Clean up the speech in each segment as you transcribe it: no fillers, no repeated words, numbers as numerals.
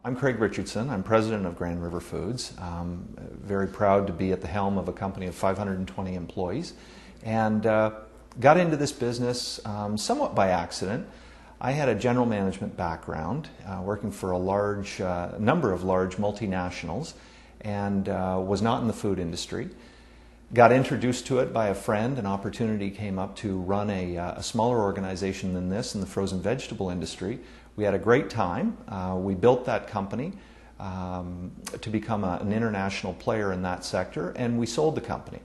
I'm Craig Richardson. I'm president of Grand River Foods. Very proud to be at the helm of a company of 520 employees, and got into this business somewhat by accident. I had a general management background, working for a large number of large multinationals, and was not in the food industry. Got introduced to it by a friend. An opportunity came up to run a smaller organization than this in the frozen vegetable industry. We had a great time. We built that company to become an international player in that sector, and we sold the company.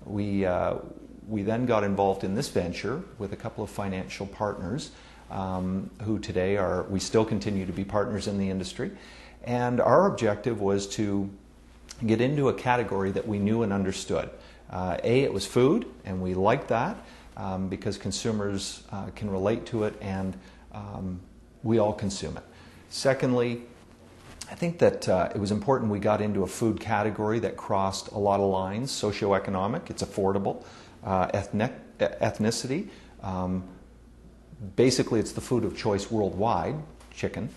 We then got involved in this venture with a couple of financial partners who today we still continue to be partners in the industry. And our objective was to get into a category that we knew and understood. It was food, and we liked that because consumers can relate to it, and we all consume it. Secondly, I think that it was important we got into a food category that crossed a lot of lines: socioeconomic, it's affordable, ethnicity. Basically, it's the food of choice worldwide, chicken.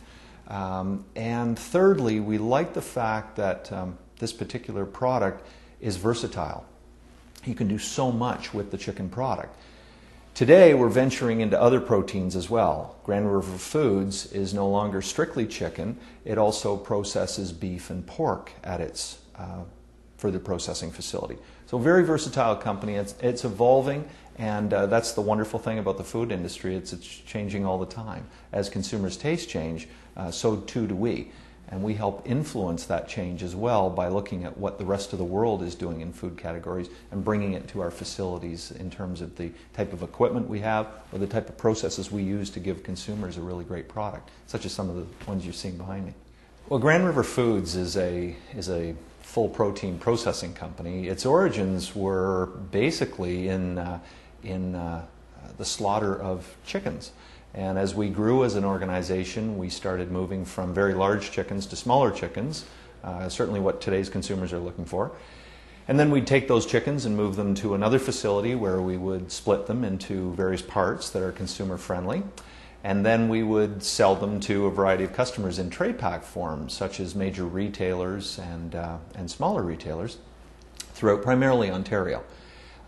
And thirdly, we like the fact that this particular product is versatile. You can do so much with the chicken product. Today, we're venturing into other proteins as well. Grand River Foods is no longer strictly chicken. It also processes beef and pork at its further processing facility. So a very versatile company. It's evolving, and that's the wonderful thing about the food industry. It's changing all the time. As consumers' tastes change, so too do we. And we help influence that change as well by looking at what the rest of the world is doing in food categories and bringing it to our facilities in terms of the type of equipment we have or the type of processes we use to give consumers a really great product, such as some of the ones you're seeing behind me. Well, Grand River Foods is a full protein processing company. Its origins were basically in the slaughter of chickens. And as we grew as an organization, we started moving from very large chickens to smaller chickens, certainly what today's consumers are looking for. And then we'd take those chickens and move them to another facility where we would split them into various parts that are consumer friendly. And then we would sell them to a variety of customers in tray pack forms, such as major retailers and smaller retailers throughout primarily Ontario.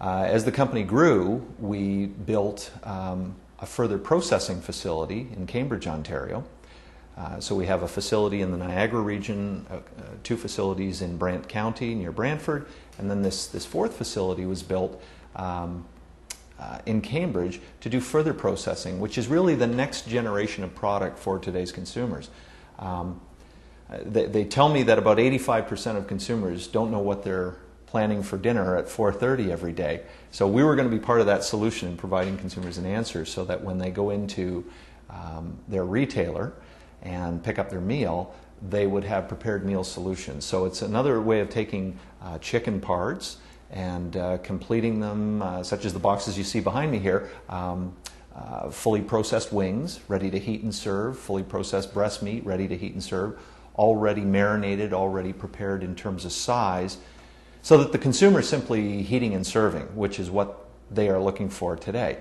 As the company grew, we built a further processing facility in Cambridge, Ontario. So we have a facility in the Niagara region, two facilities in Brant County near Brantford, and then this fourth facility was built in Cambridge to do further processing, which is really the next generation of product for today's consumers. They tell me that about 85% of consumers don't know what they're planning for dinner at 4:30 every day. So we were going to be part of that solution in providing consumers an answer so that when they go into their retailer and pick up their meal, they would have prepared meal solutions. So it's another way of taking chicken parts and completing them, such as the boxes you see behind me here, fully processed wings ready to heat and serve, fully processed breast meat ready to heat and serve, already marinated, already prepared in terms of size, so that the consumer is simply heating and serving, which is what they are looking for today.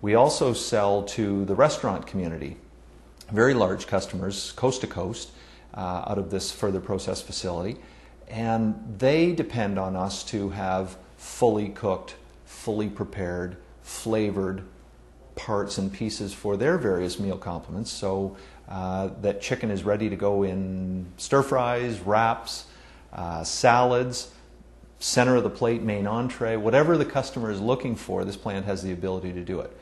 We also sell to the restaurant community, very large customers, coast to coast, out of this further processed facility, and they depend on us to have fully cooked, fully prepared, flavored parts and pieces for their various meal complements, so that chicken is ready to go in stir fries, wraps, salads, center of the plate, main entree, whatever the customer is looking for, this plant has the ability to do it.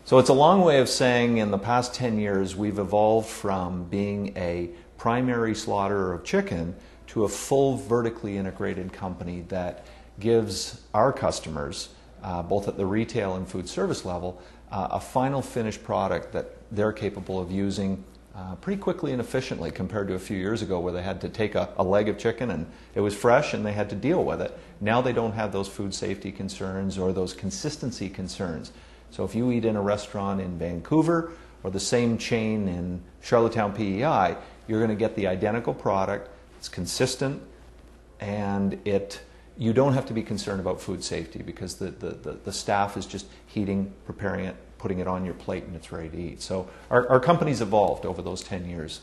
So it's a long way of saying in the past 10 years we've evolved from being a primary slaughterer of chicken to a full vertically integrated company that gives our customers, both at the retail and food service level, a final finished product that they're capable of using pretty quickly and efficiently compared to a few years ago where they had to take a leg of chicken and it was fresh and they had to deal with it. Now they don't have those food safety concerns or those consistency concerns. So if you eat in a restaurant in Vancouver or the same chain in Charlottetown, PEI, you're going to get the identical product. It's consistent, and you don't have to be concerned about food safety because the staff is just heating, preparing it, putting it on your plate, and it's ready to eat. So our company's evolved over those 10 years.